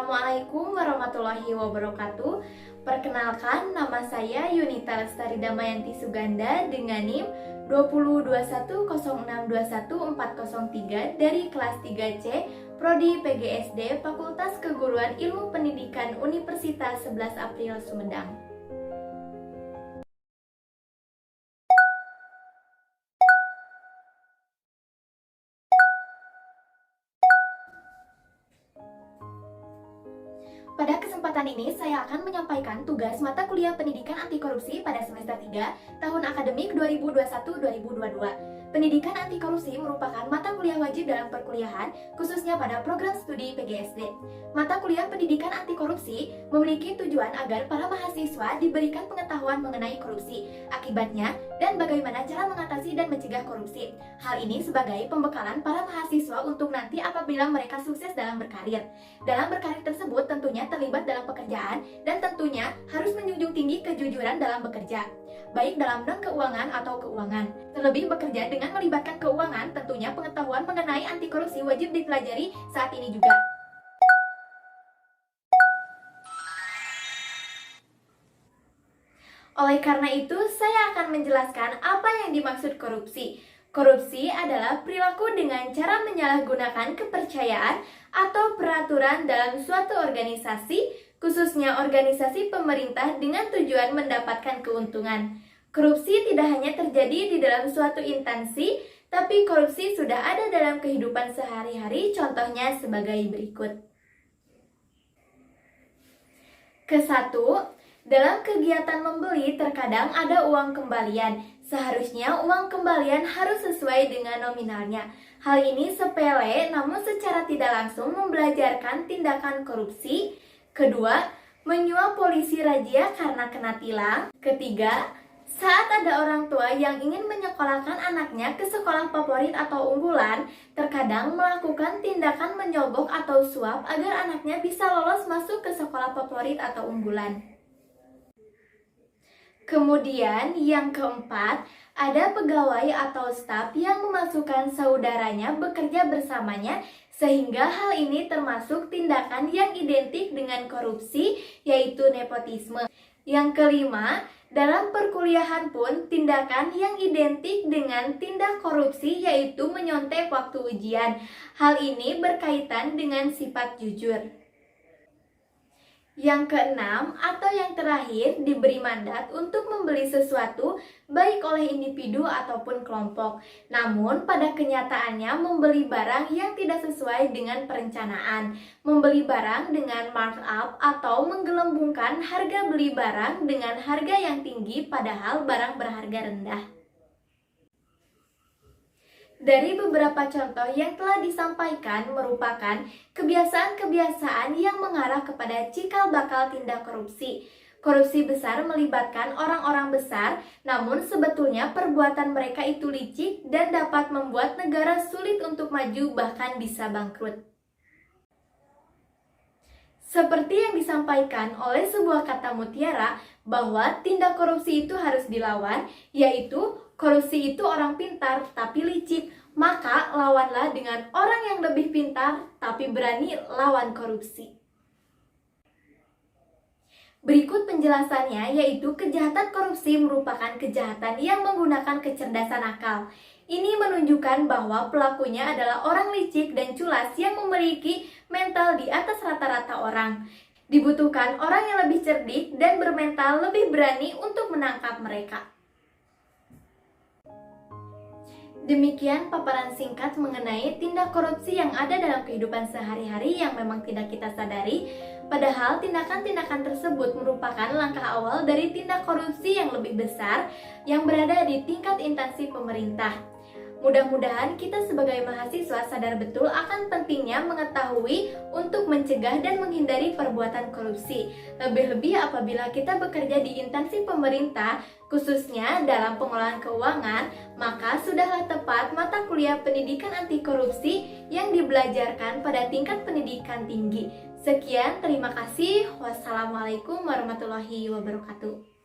Assalamualaikum warahmatullahi wabarakatuh. Perkenalkan, nama saya Yunita Lestari Damayanti Suganda dengan NIM 20106210403 dari kelas 3C Prodi PGSD Fakultas Keguruan Ilmu Pendidikan Universitas 11 April Sumedang. Pada kesempatan ini, saya akan menyampaikan tugas mata kuliah Pendidikan Anti Korupsi pada semester 3 tahun akademik 2021-2022. Pendidikan Anti Korupsi merupakan mata kuliah wajib dalam perkuliahan, khususnya pada program studi PGSD. Mata kuliah Pendidikan Anti Korupsi memiliki tujuan agar para mahasiswa diberikan pengetahuan mengenai korupsi, akibatnya, dan bagaimana cara mengatasi dan mencegah korupsi. Hal ini sebagai pembekalan para mahasiswa untuk nanti apabila mereka sukses dalam berkarir. Dalam berkarir tersebut tentunya terlibat dalam pekerjaan dan tentunya harus menjunjung tinggi kejujuran dalam bekerja, baik dalam non-keuangan atau keuangan. Terlebih bekerja dengan melibatkan keuangan, tentunya pengetahuan mengenai anti korupsi wajib dipelajari saat ini juga. Oleh karena itu, saya akan menjelaskan apa yang dimaksud korupsi. Korupsi adalah perilaku dengan cara menyalahgunakan kepercayaan atau peraturan dalam suatu organisasi, khususnya organisasi pemerintah dengan tujuan mendapatkan keuntungan. Korupsi tidak hanya terjadi di dalam suatu instansi, tapi korupsi sudah ada dalam kehidupan sehari-hari, contohnya sebagai berikut. Ke-1, dalam kegiatan membeli terkadang ada uang kembalian. Seharusnya uang kembalian harus sesuai dengan nominalnya. Hal ini sepele namun secara tidak langsung membelajarkan tindakan korupsi. Kedua, menyuap polisi razia karena kena tilang. Ketiga, saat ada orang tua yang ingin menyekolahkan anaknya ke sekolah favorit atau unggulan, terkadang melakukan tindakan menyogok atau suap agar anaknya bisa lolos masuk ke sekolah favorit atau unggulan. Kemudian yang keempat, ada pegawai atau staf yang memasukkan saudaranya bekerja bersamanya sehingga hal ini termasuk tindakan yang identik dengan korupsi, yaitu nepotisme. Yang kelima, dalam perkuliahan pun tindakan yang identik dengan tindak korupsi yaitu menyontek waktu ujian. Hal ini berkaitan dengan sifat jujur. Yang keenam atau yang terakhir, diberi mandat untuk membeli sesuatu baik oleh individu ataupun kelompok. Namun pada kenyataannya membeli barang yang tidak sesuai dengan perencanaan, membeli barang dengan markup atau menggelembungkan harga beli barang dengan harga yang tinggi padahal barang berharga rendah. Dari beberapa contoh yang telah disampaikan merupakan kebiasaan-kebiasaan yang mengarah kepada cikal bakal tindak korupsi. Korupsi besar melibatkan orang-orang besar, namun sebetulnya perbuatan mereka itu licik dan dapat membuat negara sulit untuk maju bahkan bisa bangkrut. Seperti yang disampaikan oleh sebuah kata mutiara bahwa tindak korupsi itu harus dilawan, yaitu korupsi itu orang pintar tapi licik, maka lawanlah dengan orang yang lebih pintar tapi berani lawan korupsi. Berikut penjelasannya, yaitu kejahatan korupsi merupakan kejahatan yang menggunakan kecerdasan akal. Ini menunjukkan bahwa pelakunya adalah orang licik dan culas yang memiliki mental di atas rata-rata orang. Dibutuhkan orang yang lebih cerdik dan bermental lebih berani untuk menangkap mereka. Demikian paparan singkat mengenai tindak korupsi yang ada dalam kehidupan sehari-hari yang memang tidak kita sadari. Padahal tindakan-tindakan tersebut merupakan langkah awal dari tindak korupsi yang lebih besar yang berada di tingkat instansi pemerintah. Mudah-mudahan kita sebagai mahasiswa sadar betul akan pentingnya mengetahui untuk mencegah dan menghindari perbuatan korupsi. Lebih-lebih apabila kita bekerja di instansi pemerintah, khususnya dalam pengelolaan keuangan, maka sudahlah tepat mata kuliah pendidikan anti korupsi yang dibelajarkan pada tingkat pendidikan tinggi. Sekian, terima kasih. Wassalamualaikum warahmatullahi wabarakatuh.